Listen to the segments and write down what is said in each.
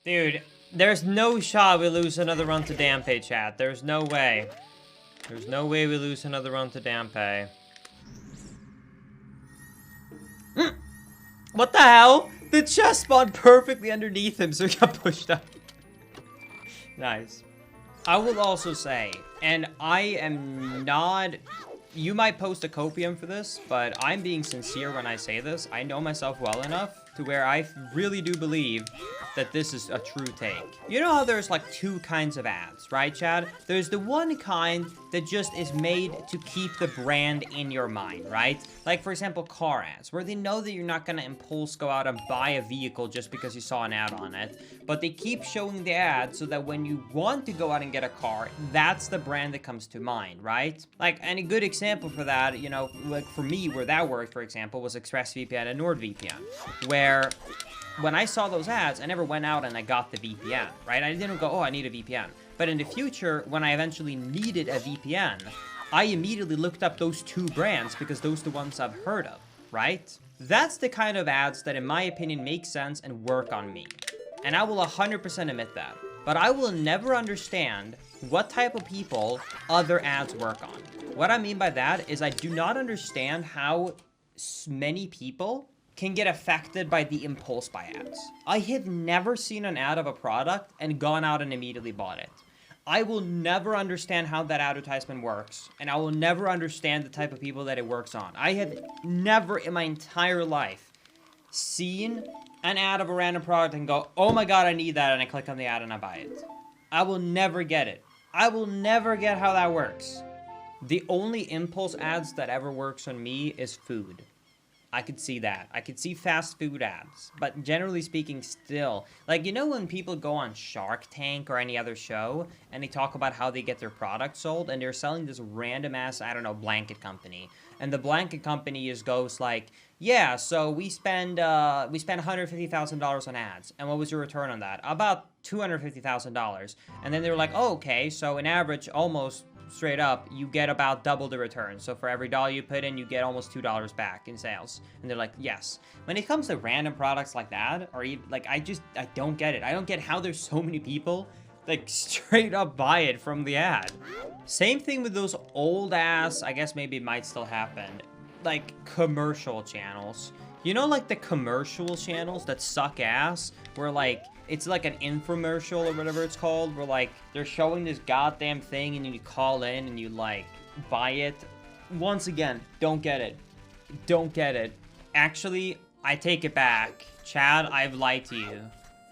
Dude, there's no shot we lose another run to Dampé, chat. There's no way. There's no way we lose another run to Dampé. What the hell? The chest spawned perfectly underneath him, so he got pushed up. Nice. I will also say, and I am not... You might post a copium for this, but I'm being sincere when I say this. I know myself well enough to where I really do believe that this is a true take. You know how there's like two kinds of ads, right, Chad? There's the one kind that just is made to keep the brand in your mind, right? Like, for example, car ads, where they know that you're not gonna impulse go out and buy a vehicle just because you saw an ad on it, but they keep showing the ad so that when you want to go out and get a car, that's the brand that comes to mind, right? Like, and a good example for that, you know, like for me, where that worked, for example, was ExpressVPN and NordVPN, where when I saw those ads, I never went out and I got the VPN, right? I didn't go, oh, I need a VPN. But in the future, when I eventually needed a VPN, I immediately looked up those two brands because those are the ones I've heard of, right? That's the kind of ads that, in my opinion, make sense and work on me. And I will 100% admit that. But I will never understand what type of people other ads work on. What I mean by that is I do not understand how many people can get affected by the impulse buy ads. I have never seen an ad of a product and gone out and immediately bought it. I will never understand how that advertisement works, and I will never understand the type of people that it works on. I have never in my entire life seen an ad of a random product and go, oh my god, I need that, and I click on the ad and I buy it. I will never get it. I will never get how that works. The only impulse ads that ever works on me is food. I could see that. I could see fast food ads. But generally speaking, still, like, you know when people go on Shark Tank or any other show and they talk about how they get their product sold and they're selling this random ass, I don't know, blanket company. And the blanket company just goes like, yeah, so we spend $150,000 on ads. And what was your return on that? About $250,000. And then they were like, oh, okay, so an average almost straight up, you get about double the return. So for every dollar you put in, you get almost $2 back in sales. And they're like, yes. When it comes to random products like that, or even, like, I don't get it. I don't get how there's so many people like straight up buy it from the ad. Same thing with those old ass, I guess maybe it might still happen, like commercial channels. You know, like the commercial channels that suck ass, where like, it's like an infomercial or whatever it's called, where like, they're showing this goddamn thing and you call in and you like, buy it. Once again, don't get it. Don't get it. Actually, I take it back. Chad, I've lied to you.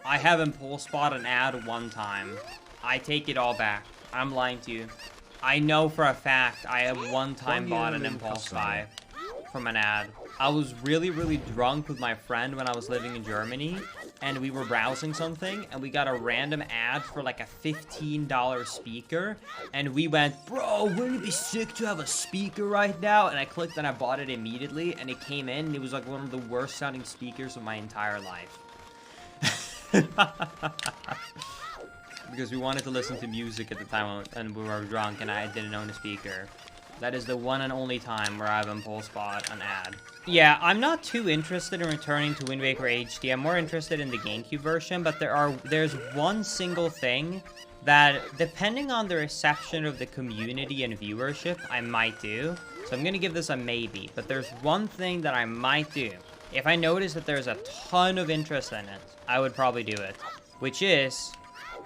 I have impulse bought an ad one time. I take it all back. I'm lying to you. I know for a fact I have one time bought an impulse buy from an ad. I was really, really drunk with my friend when I was living in Germany, and we were browsing something, and we got a random ad for like a $15 speaker, and we went, bro, wouldn't it be sick to have a speaker right now? And I clicked and I bought it immediately, and it came in, and it was like one of the worst sounding speakers of my entire life. Because we wanted to listen to music at the time, and we were drunk, and I didn't own a speaker. That is the one and only time where I've impulse bought an ad. Yeah, I'm not too interested in returning to Wind Waker HD. I'm more interested in the GameCube version, but there's one single thing that, depending on the reception of the community and viewership, I might do. So I'm gonna give this a maybe, but there's one thing that I might do. If I notice that there's a ton of interest in it, I would probably do it. Which is,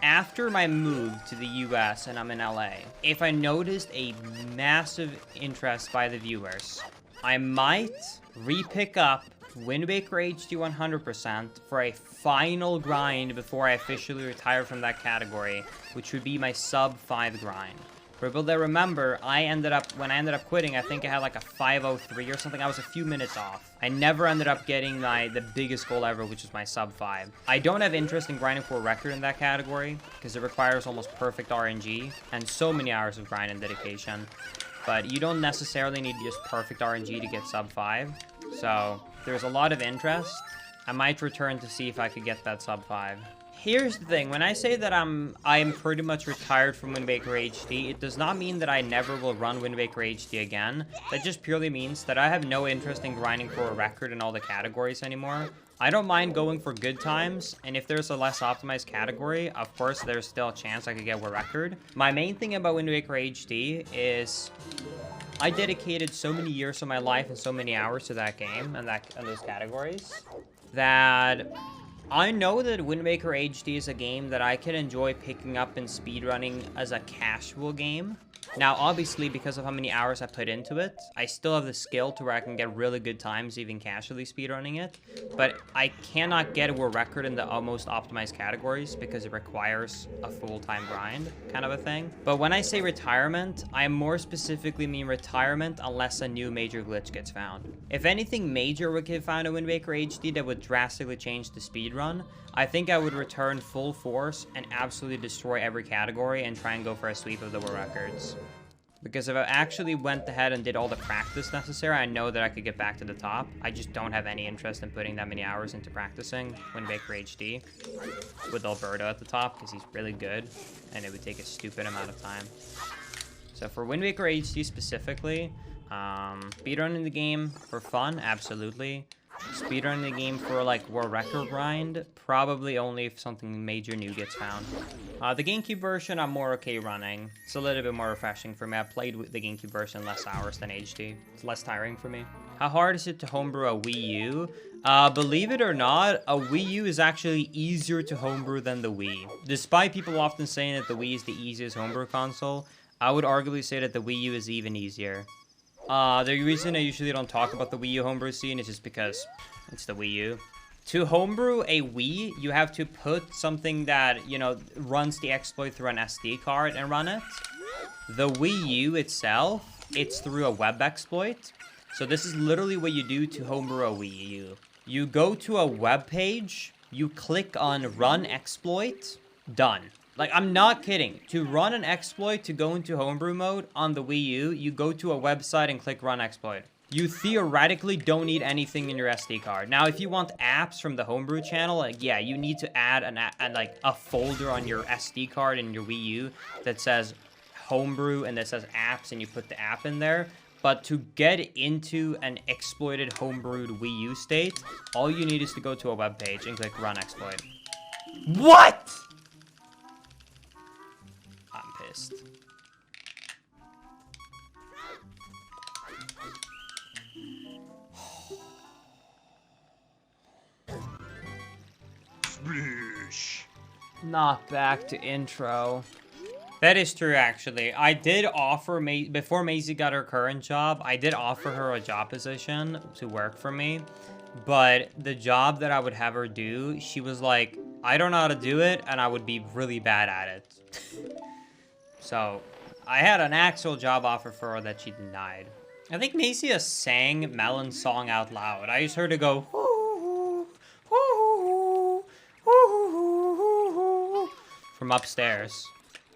after my move to the US and I'm in LA, if I noticed a massive interest by the viewers, I might re-pick up Wind Waker HD 100% for a final grind before I officially retire from that category, which would be my sub 5 grind. For people that remember, when I ended up quitting, I think I had like a 503 or something. I was a few minutes off. I never ended up getting the biggest goal ever, which is my sub 5. I don't have interest in grinding for a record in that category, because it requires almost perfect RNG, and so many hours of grind and dedication. But you don't necessarily need just perfect RNG to get sub 5. So, there's a lot of interest. I might return to see if I could get that sub 5. Here's the thing, when I say that I'm pretty much retired from Wind Waker HD, it does not mean that I never will run Wind Waker HD again. That just purely means that I have no interest in grinding for a record in all the categories anymore. I don't mind going for good times, and if there's a less optimized category, of course, there's still a chance I could get a record. My main thing about Wind Waker HD is I dedicated so many years of my life and so many hours to that game and those categories that I know that Wind Waker HD is a game that I can enjoy picking up and speedrunning as a casual game. Now, obviously, because of how many hours I put into it, I still have the skill to where I can get really good times even casually speedrunning it. But I cannot get a world record in the most optimized categories because it requires a full-time grind kind of a thing. But when I say retirement, I more specifically mean retirement unless a new major glitch gets found. If anything major would get found in Wind Waker HD that would drastically change the speedrun, I think I would return full force and absolutely destroy every category and try and go for a sweep of the world records. Because if I actually went ahead and did all the practice necessary, I know that I could get back to the top. I just don't have any interest in putting that many hours into practicing Wind Waker HD with Alberto at the top because he's really good and it would take a stupid amount of time. So for Wind Waker HD specifically, speedrunning the game for fun, absolutely. Speedrunning the game for like world record grind, probably only if something major new gets found. The GameCube version I'm more okay running. It's a little bit more refreshing for me. I played with the GameCube version less hours than HD. It's less tiring for me. How hard is it to homebrew a Wii U? Believe it or not, a Wii U is actually easier to homebrew than the Wii. Despite people often saying that the Wii is the easiest homebrew console, I would arguably say that the Wii U is even easier. The reason I usually don't talk about the Wii U homebrew scene is just because it's the Wii U. To homebrew a Wii, you have to put something that, you know, runs the exploit through an SD card and run it. The Wii U itself, it's through a web exploit. So this is literally what you do to homebrew a Wii U. You go to a web page, you click on run exploit, done. Like, I'm not kidding. To run an exploit to go into homebrew mode on the Wii U, you go to a website and click run exploit. You theoretically don't need anything in your SD card. Now, if you want apps from the homebrew channel, like, yeah, you need to add a folder on your SD card in your Wii U that says homebrew and that says apps, and you put the app in there. But to get into an exploited homebrewed Wii U state, all you need is to go to a web page and click run exploit. What? I'm pissed. Not back to intro. That is true, actually. I did offer, before Maisie got her current job, I did offer her a job position to work for me. But the job that I would have her do, she was like, I don't know how to do it, and I would be really bad at it. So, I had an actual job offer for her that she denied. I think Maisie has sang Melon's song out loud. I just heard her go, "Hoo, hoo, hoo," from upstairs.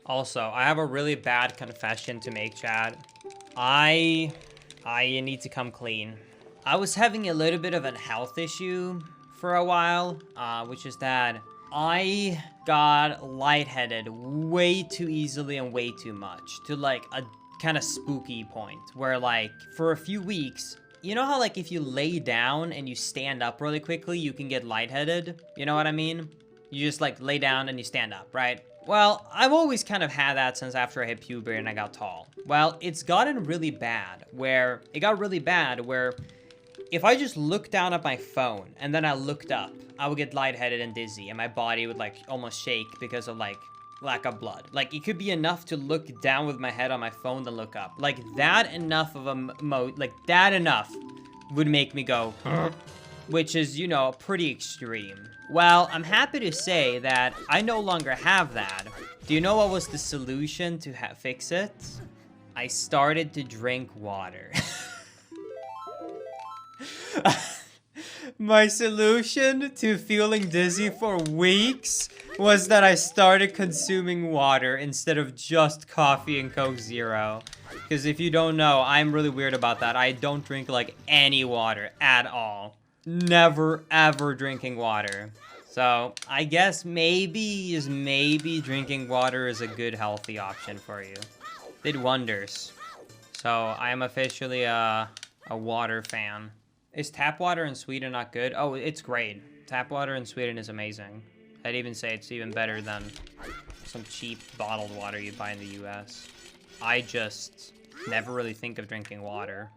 Also, I have a really bad confession to make, Chad. I need to come clean. I was having a little bit of a health issue for a while, which is that I got lightheaded way too easily and way too much to like a kind of spooky point where like for a few weeks, you know how like if you lay down and you stand up really quickly, you can get lightheaded? You know what I mean? You just like lay down and you stand up, right? Well, I've always kind of had that since after I hit puberty and I got tall. Well, it's gotten really bad where if I just looked down at my phone and then I looked up, I would get lightheaded and dizzy and my body would like almost shake because of like lack of blood. Like it could be enough to look down with my head on my phone than look up. Like that enough of that enough would make me go, which is, you know, pretty extreme. Well, I'm happy to say that I no longer have that. Do you know what was the solution to fix it? I started to drink water. My solution to feeling dizzy for weeks was that I started consuming water instead of just coffee and Coke Zero. Because if you don't know, I'm really weird about that. I don't drink like any water at all. Never ever drinking water. So I guess maybe drinking water is a good healthy option for you. Did wonders. So I am officially a water fan. Is tap water in Sweden not good? Oh, it's great. Tap water in Sweden is amazing. I'd even say it's even better than some cheap bottled water you buy in the US. I just never really think of drinking water.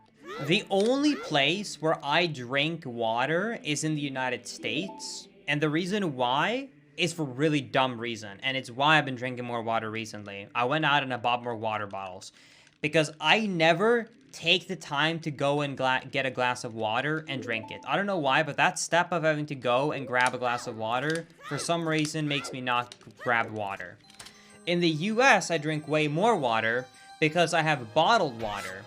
The only place where I drink water is in the United States. And the reason why is for really dumb reason. And it's why I've been drinking more water recently. I went out and I bought more water bottles. Because I never take the time to go and get a glass of water and drink it. I don't know why, but that step of having to go and grab a glass of water, for some reason, makes me not grab water. In the US, I drink way more water because I have bottled water.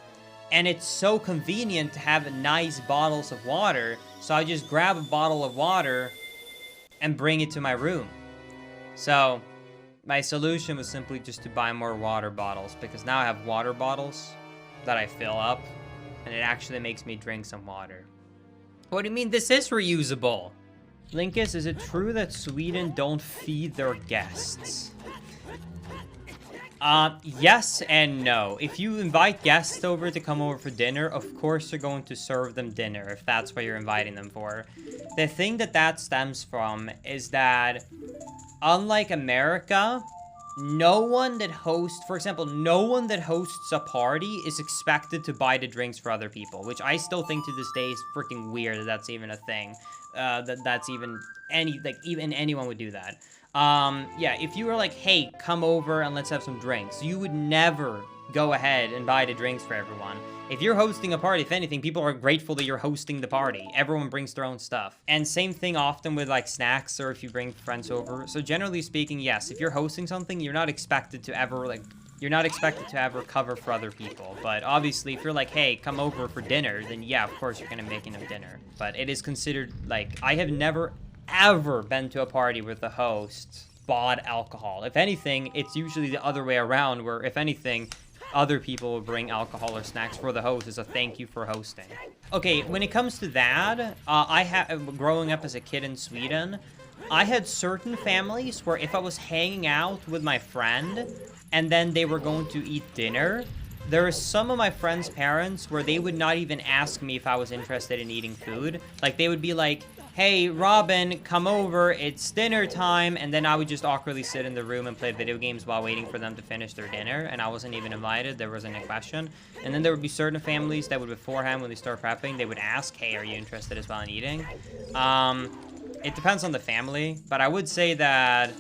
And it's so convenient to have nice bottles of water, so I just grab a bottle of water and bring it to my room. So my solution was simply just to buy more water bottles, because now I have water bottles that I fill up, and it actually makes me drink some water. What do you mean this is reusable? Linkus, is it true that Sweden don't feed their guests? Yes and no. If you invite guests over to come over for dinner, of course you're going to serve them dinner, if that's what you're inviting them for. The thing that stems from is that, unlike America, no one that hosts a party is expected to buy the drinks for other people, which I still think to this day is freaking weird that that's even a thing. Even anyone would do that. Yeah, if you were like, hey, come over and let's have some drinks, you would never go ahead and buy the drinks for everyone. If you're hosting a party, if anything, people are grateful that you're hosting the party. Everyone brings their own stuff. And same thing often with like snacks, or if you bring friends over. So generally speaking, yes, if you're hosting something, you're not expected to ever cover for other people. But obviously, if you're like, hey, come over for dinner, then yeah, of course you're gonna make enough dinner. But it is considered, like, I have never ever been to a party where the host bought alcohol. If anything, it's usually the other way around, where if anything, other people will bring alcohol or snacks for the host as a thank you for hosting. Okay, when it comes to that, growing up as a kid in Sweden, I had certain families where if I was hanging out with my friend and then they were going to eat dinner, there are some of my friends' parents where they would not even ask me if I was interested in eating food. Like, they would be like, hey, Robin, come over, it's dinner time, and then I would just awkwardly sit in the room and play video games while waiting for them to finish their dinner, and I wasn't even invited, there wasn't a question. And then there would be certain families that would beforehand, when they start prepping, they would ask, hey, are you interested as well in eating? It depends on the family, but I would say that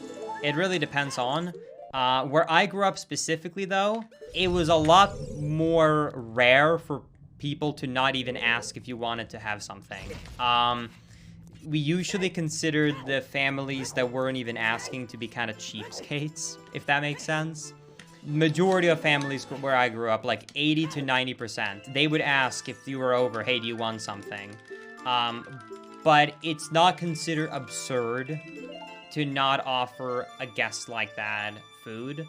it really depends on. Where I grew up specifically, though, it was a lot more rare for people to not even ask if you wanted to have something. We usually considered the families that weren't even asking to be kind of cheapskates, if that makes sense. Majority of families where I grew up, like 80 to 90%, they would ask if you were over, hey, do you want something? But it's not considered absurd to not offer a guest like that food.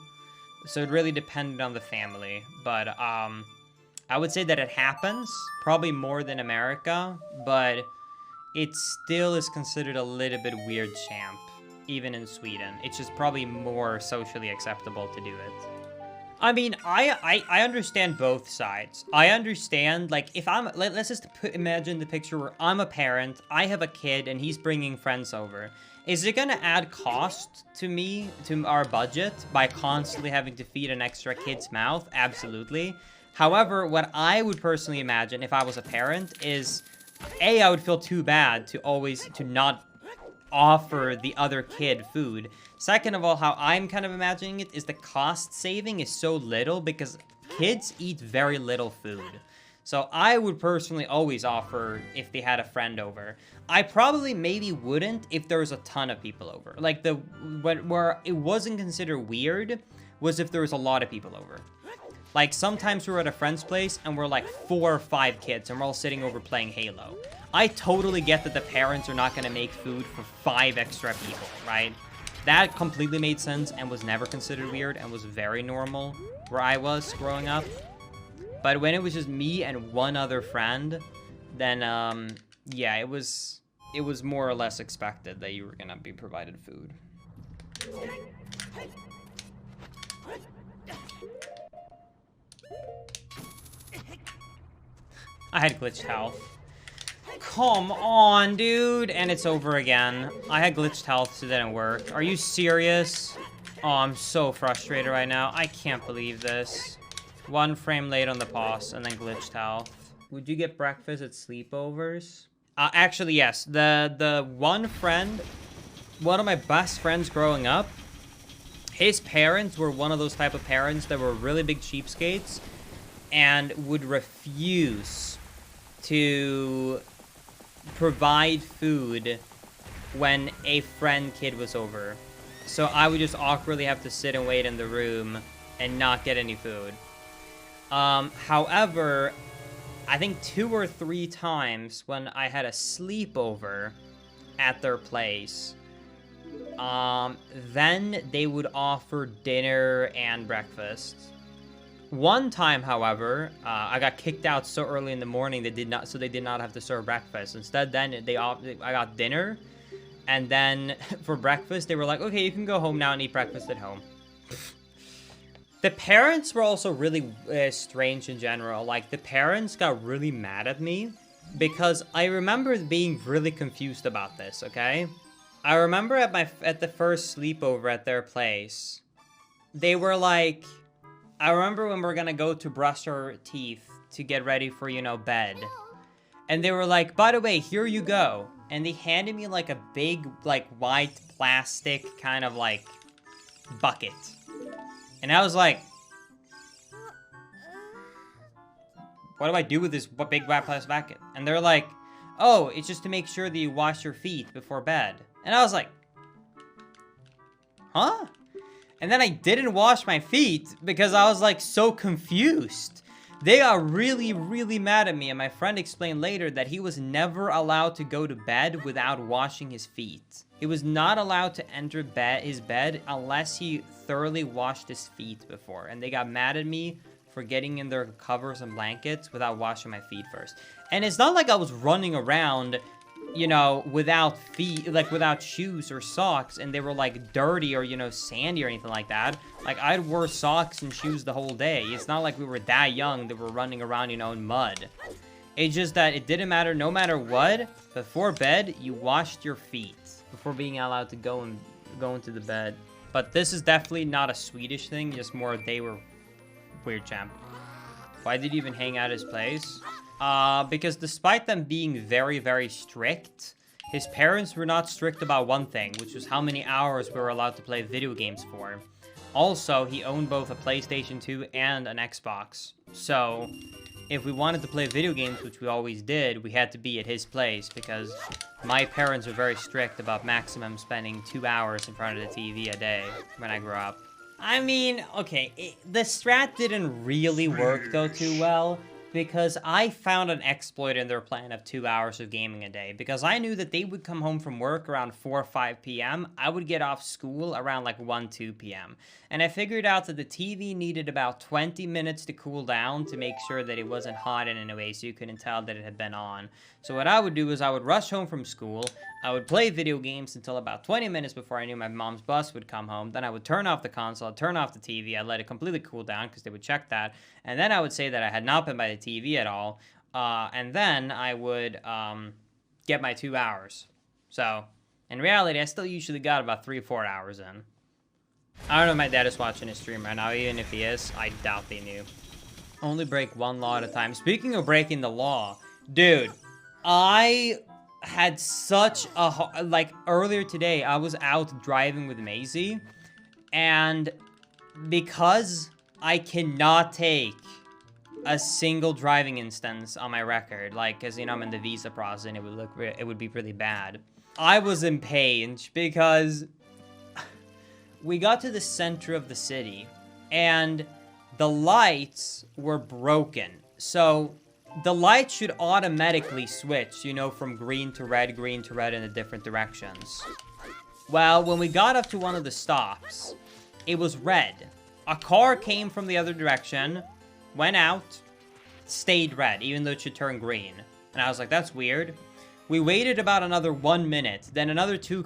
So it really depended on the family. But I would say that it happens, probably more than America, but it still is considered a little bit weird, champ, even in Sweden. It's just probably more socially acceptable to do it. I mean, I understand both sides. I understand, like, if I'm, let's just imagine the picture where I'm a parent, I have a kid, and he's bringing friends over. Is it gonna add cost to our budget, by constantly having to feed an extra kid's mouth? Absolutely. However, what I would personally imagine if I was a parent is, A, I would feel too bad to not offer the other kid food. Second of all, how I'm kind of imagining it is the cost saving is so little because kids eat very little food. So I would personally always offer if they had a friend over. I probably maybe wouldn't if there was a ton of people over. Like, where it wasn't considered weird was if there was a lot of people over. Like, sometimes we're at a friend's place and we're like 4 or 5 kids and we're all sitting over playing Halo. I totally get that the parents are not going to make food for 5 extra people, right? That completely made sense and was never considered weird and was very normal where I was growing up. But when it was just me and one other friend, then, yeah, it was more or less expected that you were going to be provided food. I had glitched health. come on, dude. And it's over again. I had glitched health, so it didn't work. Are you serious? Oh, I'm so frustrated right now. I can't believe this. 1 frame late on the pause, and then glitched health. Would you get breakfast at sleepovers? Actually, yes. The one of my best friends growing up, his parents were one of those type of parents that were really big cheapskates and would refuse to provide food when a friend kid was over. So I would just awkwardly have to sit and wait in the room and not get any food. However, I think 2 or 3 times when I had a sleepover at their place, then they would offer dinner and breakfast. One time, however, I got kicked out so early in the morning they did not have to serve breakfast. Instead, then I got dinner, and then for breakfast they were like, okay, you can go home now and eat breakfast at home. The parents were also really strange in general. Like, the parents got really mad at me because I remember being really confused about this, okay? I remember at the first sleepover at their place, they were like, I remember when we were gonna go to brush our teeth to get ready for, you know, bed. And they were like, by the way, here you go. And they handed me like a big, like, white plastic kind of like bucket. And I was like, what do I do with this big white plastic bucket? And they're like, oh, it's just to make sure that you wash your feet before bed. And I was like, huh? And then I didn't wash my feet because I was like so confused. They got really, really mad at me, and my friend explained later that he was never allowed to go to bed without washing his feet. He was not allowed to enter his bed unless he thoroughly washed his feet before, and they got mad at me for getting in their covers and blankets without washing my feet first. And it's not like I was running around, you know, without feet, like without shoes or socks, and they were like dirty or, you know, sandy or anything like that. Like, I wore socks and shoes the whole day. It's not like we were that young that we're running around, you know, in mud. It's just that it didn't matter, no matter what, before bed, you washed your feet before being allowed to go into the bed. But this is definitely not a Swedish thing, just more they were weird, champ. Why did you even hang out at his place? Because despite them being very, very strict, his parents were not strict about one thing, which was how many hours we were allowed to play video games for. Also, he owned both a PlayStation 2 and an Xbox. So, if we wanted to play video games, which we always did, we had to be at his place because my parents were very strict about maximum spending 2 hours in front of the TV a day when I grew up. I mean, okay, the strat didn't really work though too well, because I found an exploit in their plan of 2 hours of gaming a day, because I knew that they would come home from work around 4 or 5 p.m. I would get off school around like 1, 2 p.m. And I figured out that the TV needed about 20 minutes to cool down to make sure that it wasn't hot in any way, so you couldn't tell that it had been on. So what I would do is I would rush home from school, I would play video games until about 20 minutes before I knew my mom's bus would come home. Then I would turn off the console, turn off the TV, I'd let it completely cool down because they would check that. And then I would say that I had not been by the TV at all. And then I would get my 2 hours. So, in reality, I still usually got about 3 or 4 hours in. I don't know if my dad is watching his stream right now. Even if he is, I doubt they knew. Only break one law at a time. Speaking of breaking the law, dude, I had such a... Like, earlier today, I was out driving with Maisie. And because I cannot take a single driving instance on my record, like, because, you know, I'm in the visa process and it would be really bad. I was in pain because we got to the center of the city and the lights were broken. So the lights should automatically switch, you know, from green to red in the different directions. Well, when we got up to one of the stops, it was red. A car came from the other direction, went out, stayed red, even though it should turn green. And I was like, that's weird. We waited about another 1 minute, then another two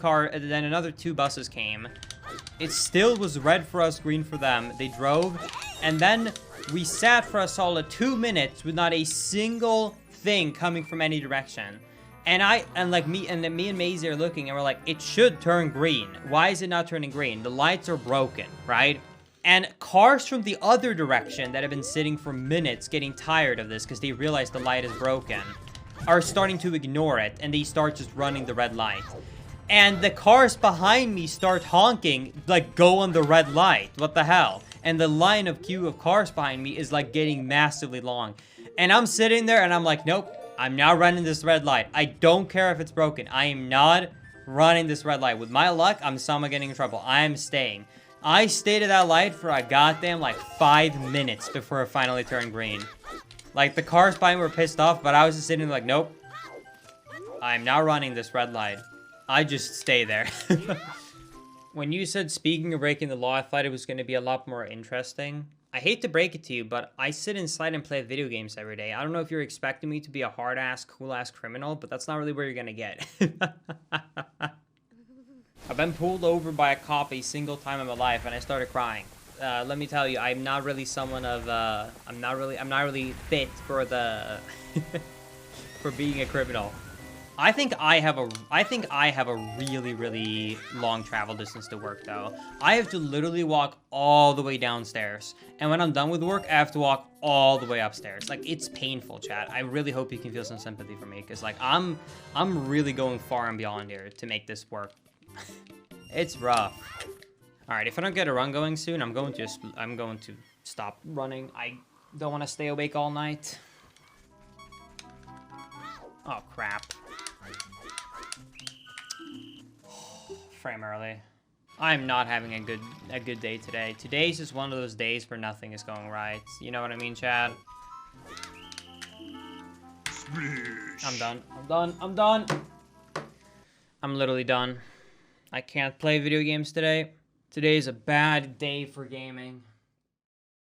buses came. It still was red for us, green for them. They drove, and then we sat for a solid 2 minutes with not a single thing coming from any direction. And like me and Maisie are looking and we're like, it should turn green. Why is it not turning green? The lights are broken, right? And cars from the other direction that have been sitting for minutes getting tired of this because they realize the light is broken are starting to ignore it, and they start just running the red light. And the cars behind me start honking, like, go on the red light. What the hell? And the line of queue of cars behind me is, like, getting massively long. And I'm sitting there, and I'm like, nope, I'm not running this red light. I don't care if it's broken. I am not running this red light. With my luck, I'm somehow getting in trouble. I am staying. I stayed at that light for a goddamn, like, 5 minutes before it finally turned green. Like, the cars behind me were pissed off, but I was just sitting there like, nope. I'm not running this red light. I just stay there. When you said, speaking of breaking the law, I thought it was going to be a lot more interesting. I hate to break it to you, but I sit inside and play video games every day. I don't know if you're expecting me to be a hard-ass, cool-ass criminal, but that's not really where you're going to get. I've been pulled over by a cop a single time in my life, and I started crying. Let me tell you, I'm not really someone of, I'm not really fit for the, for being a criminal. I think I have a really, really long travel distance to work, though. I have to literally walk all the way downstairs. And when I'm done with work, I have to walk all the way upstairs. Like, it's painful, chat. I really hope you can feel some sympathy for me, because, like, I'm really going far and beyond here to make this work. It's rough. All right, if I don't get a run going soon, I'm going to stop running. I don't want to stay awake all night. Oh, crap. Frame early. I'm not having a good day today. Today's just one of those days where nothing is going right. You know what I mean, Chad? I'm done. I'm done. I'm done. I'm literally done. I can't play video games today. Today's a bad day for gaming.